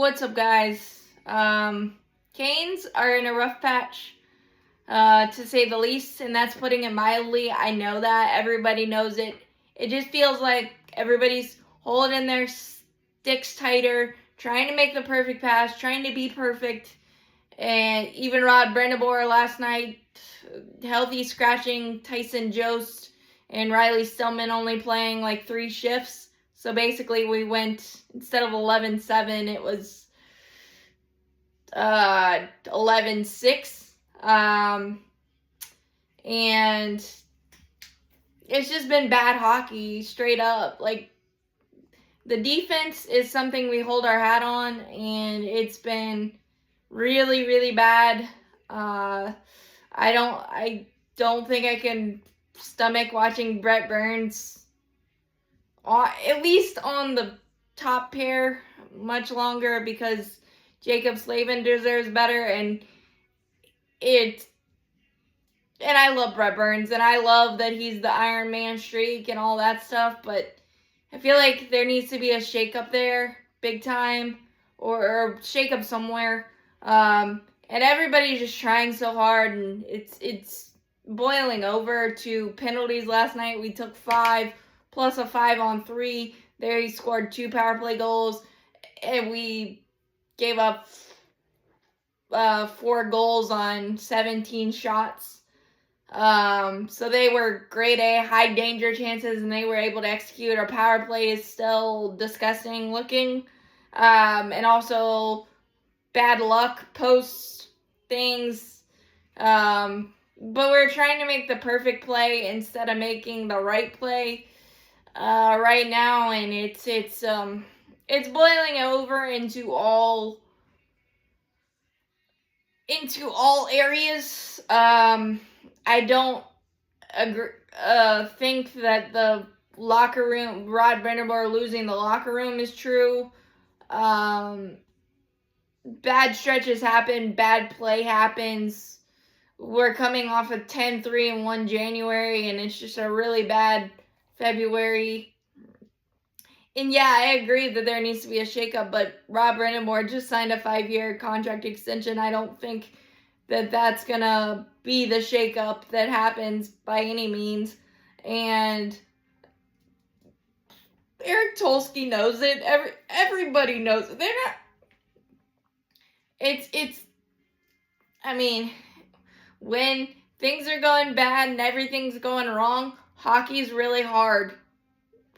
What's up, guys? Canes are in a rough patch, to say the least, and that's putting it mildly. I know that. Everybody knows it. It just feels like everybody's holding their sticks tighter, trying to make the perfect pass, trying to be perfect. And even Rod Brind'Amour last night, healthy scratching Tyson Jost and Riley Stillman only playing like 3 shifts. So basically, we went, instead of 11-7, it was 11-6. And it's just been bad hockey, straight up. Like, the defense is something we hold our hat on, and it's been really, really bad. I don't think I can stomach watching Brent Burns, at least on the top pair, much longer, because Jaccob Slavin deserves better, and I love Brent Burns, and I love that he's the Iron Man streak and all that stuff, but I feel like there needs to be a shakeup there, big time, or shakeup somewhere. And everybody's just trying so hard, and it's boiling over to penalties. Last night we took 5 plus a 5-on-3. There he scored 2 power play goals, and we gave up 4 goals on 17 shots. So they were grade A, high danger chances, and they were able to execute. Our power play is still disgusting looking. And also bad luck post things. But we're trying to make the perfect play instead of making the right play right now, and it's boiling over into all areas. I don't think that the locker room, Rod Brind'Amour losing the locker room, is true. Bad stretches happen, bad play happens. We're coming off a 10-3-1 January, and it's just a really bad February. And yeah, I agree that there needs to be a shakeup, but Rod Brind'Amour just signed a 5-year contract extension. I don't think that that's going to be the shakeup that happens by any means. And Eric Tulsky knows it. Everybody knows it. They're not... I mean, when things are going bad and everything's going wrong, hockey's really hard.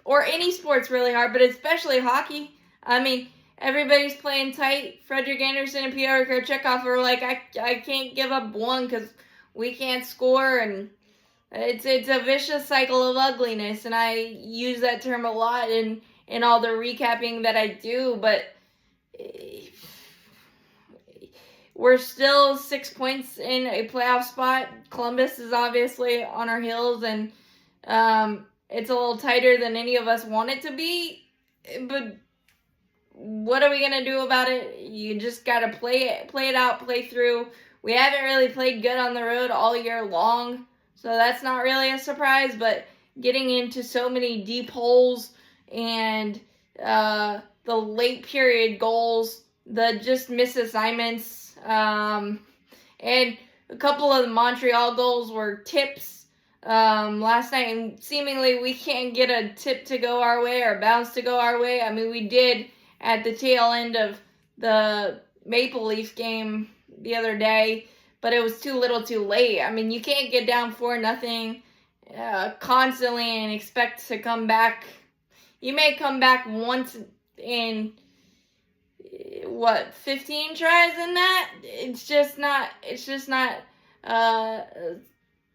Or any sport's really hard, but especially hockey. I mean, everybody's playing tight. Frederik Andersen and Pyotr Kochetkov are like, I can't give up one because we can't score, and it's a vicious cycle of ugliness, and I use that term a lot in all the recapping that I do, but we're still 6 points in a playoff spot. Columbus is obviously on our heels, and it's a little tighter than any of us want it to be, but what are we going to do about it? You just got to play it out, play through. We haven't really played good on the road all year long, so that's not really a surprise, but getting into so many deep holes and the late period goals, the just misassignments, and a couple of the Montreal goals were tips last night, and seemingly we can't get a tip to go our way or bounce to go our way. I mean, we did at the tail end of the Maple Leaf game the other day, but it was too little too late. I mean, you can't get down 4-0 constantly and expect to come back. You may come back once in 15 tries in that. It's just not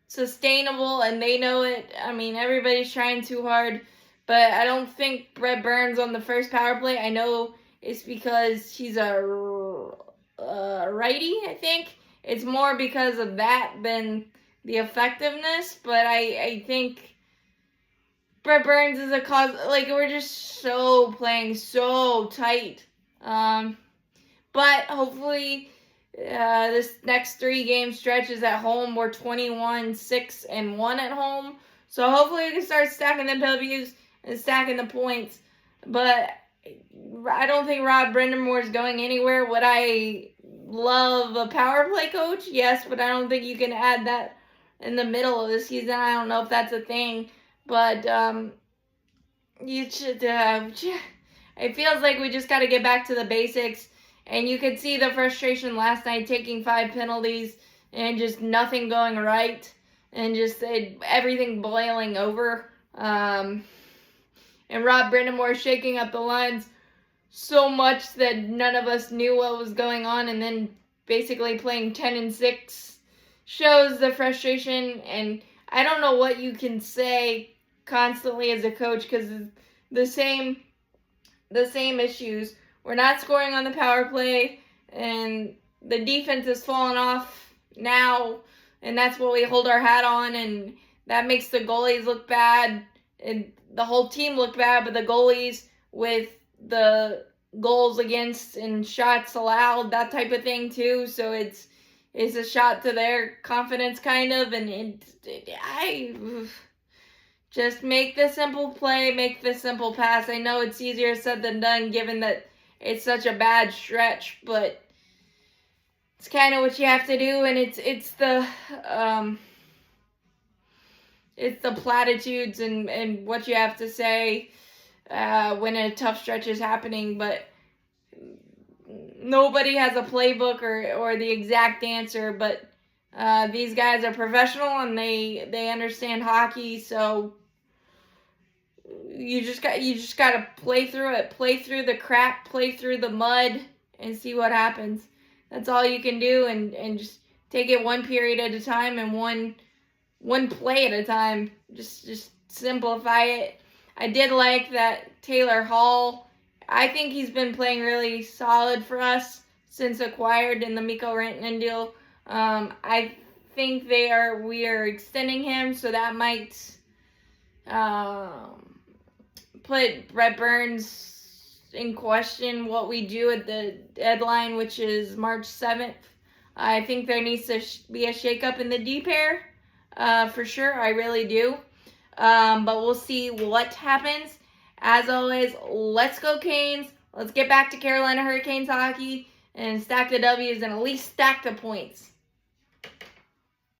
sustainable, and they know it. I mean, everybody's trying too hard, but I don't think Brent Burns on the first power play. I know it's because he's a righty, I think. It's more because of that than the effectiveness, but I think Brent Burns is a cause. Like, we're just playing so tight. But hopefully this next 3 game stretch is at home. We're 21-6-1 at home. So hopefully we can start stacking the W's and stacking the points. But I don't think Rob Brind'Amour is going anywhere. Would I love a power play coach? Yes, but I don't think you can add that in the middle of the season. I don't know if that's a thing, but you should. It feels like we just got to get back to the basics, and you could see the frustration last night, taking 5 penalties and just nothing going right, and just everything boiling over. And Rob Brind'Amour shaking up the lines so much that none of us knew what was going on, and then basically playing 10-6 shows the frustration. And I don't know what you can say constantly as a coach, because the same issues. We're not scoring on the power play, and the defense has fallen off now, and that's what we hold our hat on, and that makes the goalies look bad, and the whole team look bad, but the goalies with the goals against and shots allowed, that type of thing too. So it's a shot to their confidence, kind of, and I just make the simple play, make the simple pass. I know it's easier said than done, given that it's such a bad stretch, but it's kind of what you have to do, and it's the platitudes and what you have to say when a tough stretch is happening, but nobody has a playbook or the exact answer. But these guys are professional, and they understand hockey, so you just got to play through it, play through the crap, play through the mud, and see what happens. That's all you can do, and just take it one period at a time and one play at a time. Just simplify it. I did like that Taylor Hall. I think he's been playing really solid for us since acquired in the Mikko Rantanen deal. I think we are extending him, so that might put Brett Burns in question what we do at the deadline, which is March 7th. I think there needs to be a shakeup in the D pair, for sure. I really do. But we'll see what happens. As always, let's go Canes. Let's get back to Carolina Hurricanes hockey and stack the W's and at least stack the points.